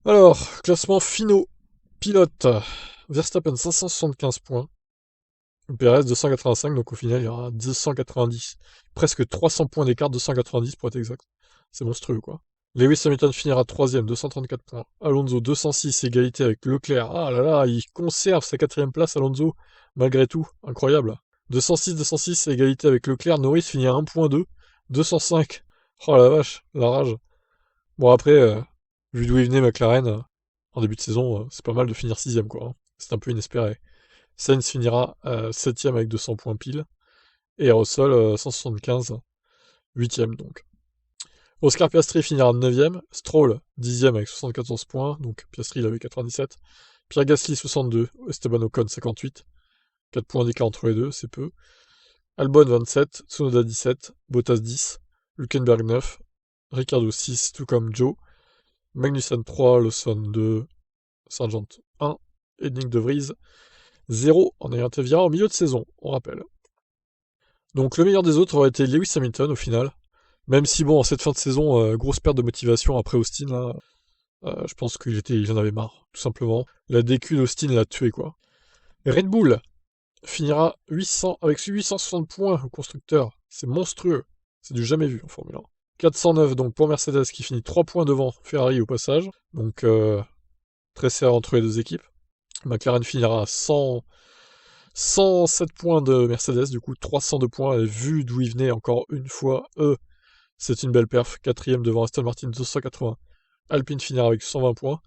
Alors, classement finaux. Pilote. Verstappen 575 points. Perez 285, donc au final il y aura 290. Presque 300 points d'écart, 290 pour être exact. C'est monstrueux quoi. Lewis Hamilton finira 3ème, 234 points. Alonso 206, égalité avec Leclerc. Ah là là, il conserve sa 4ème place Alonso, malgré tout. Incroyable. 206, 206, égalité avec Leclerc. Norris finit à 1.2. 205. Oh la vache, la rage. Bon après, vu d'où il venait McLaren, en début de saison, c'est pas mal de finir 6ème quoi, hein. C'est un peu inespéré. Sainz finira 7ème avec 200 points pile. Et Russell 175, 8ème donc. Oscar Piastri finira 9ème. Stroll 10ème avec 74 points. Donc Piastri il avait 97. Pierre Gasly 62. Esteban Ocon 58. 4 points d'écart entre les deux, c'est peu. Albon 27. Tsunoda 17. Bottas 10. Hülkenberg 9. Ricardo 6, tout comme Joe. Magnussen 3. Lawson 2. Sargent 1. Et Nick De Vries 0 en ayant été en milieu de saison, on rappelle. Donc le meilleur des autres aurait été Lewis Hamilton au final. Même si bon, en cette fin de saison, grosse perte de motivation après Austin, là, je pense il en avait marre, tout simplement. La DQ d'Austin l'a tué, quoi. Red Bull finira 800, avec 860 points au constructeur. C'est monstrueux. C'est du jamais vu en Formule 1. 409 donc pour Mercedes qui finit 3 points devant Ferrari au passage. Donc très serré entre les deux équipes. McLaren finira à 107 points de Mercedes, du coup 302 points, et vu d'où il venait encore une fois, c'est une belle perf. 4ème devant Aston Martin 280. Alpine finira avec 120 points.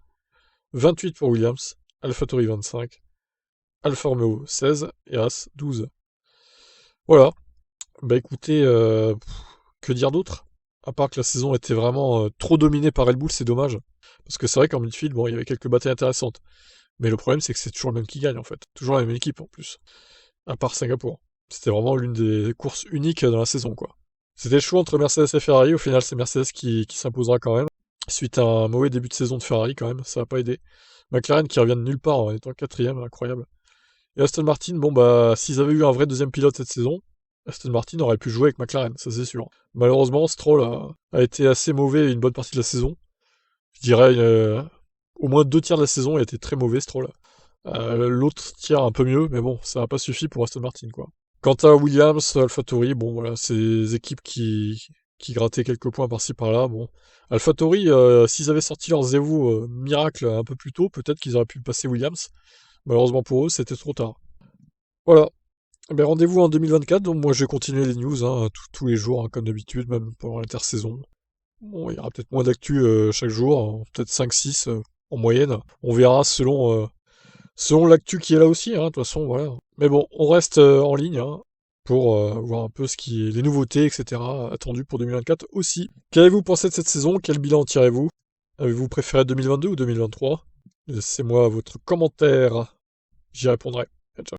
28 pour Williams. AlphaTauri 25. Alfa Romeo 16. Et As 12. Voilà. Bah écoutez, que dire d'autre? À part que la saison était vraiment trop dominée par Red Bull, c'est dommage. Parce que c'est vrai qu'en midfield, bon, il y avait quelques batailles intéressantes. Mais le problème, c'est que c'est toujours le même qui gagne, en fait. Toujours la même équipe, en plus. À part Singapour. C'était vraiment l'une des courses uniques dans la saison, quoi. C'était le choix entre Mercedes et Ferrari. Au final, c'est Mercedes qui s'imposera quand même. Suite à un mauvais début de saison de Ferrari, quand même, ça n'a pas aidé. McLaren qui revient de nulle part en étant 4ème, incroyable. Et Aston Martin, bon bah, s'ils avaient eu un vrai deuxième pilote cette saison, Aston Martin aurait pu jouer avec McLaren, ça c'est sûr. Malheureusement, Stroll a été assez mauvais une bonne partie de la saison. Je dirais au moins 2 tiers de la saison, il a été très mauvais, Stroll. L'autre tiers un peu mieux, mais bon, ça n'a pas suffi pour Aston Martin, quoi. Quant à Williams, AlphaTauri, bon voilà, c'est des équipes qui grattaient quelques points par-ci par-là. Bon, AlphaTauri, s'ils avaient sorti leur Zévo miracle un peu plus tôt, peut-être qu'ils auraient pu passer Williams. Malheureusement pour eux, c'était trop tard. Voilà. Ben, rendez-vous en 2024, donc moi je vais continuer les news tous les jours, hein, comme d'habitude, même pendant l'intersaison. Bon, il y aura peut-être moins d'actu chaque jour, hein, peut-être 5-6 en moyenne. On verra selon l'actu qui est là aussi, hein, de toute façon, voilà. Mais bon, on reste en ligne pour voir un peu les nouveautés, etc. attendues pour 2024 aussi. Qu'avez-vous pensé de cette saison? Quel bilan tirez-vous? Avez-vous préféré 2022 ou 2023? Laissez-moi votre commentaire, j'y répondrai.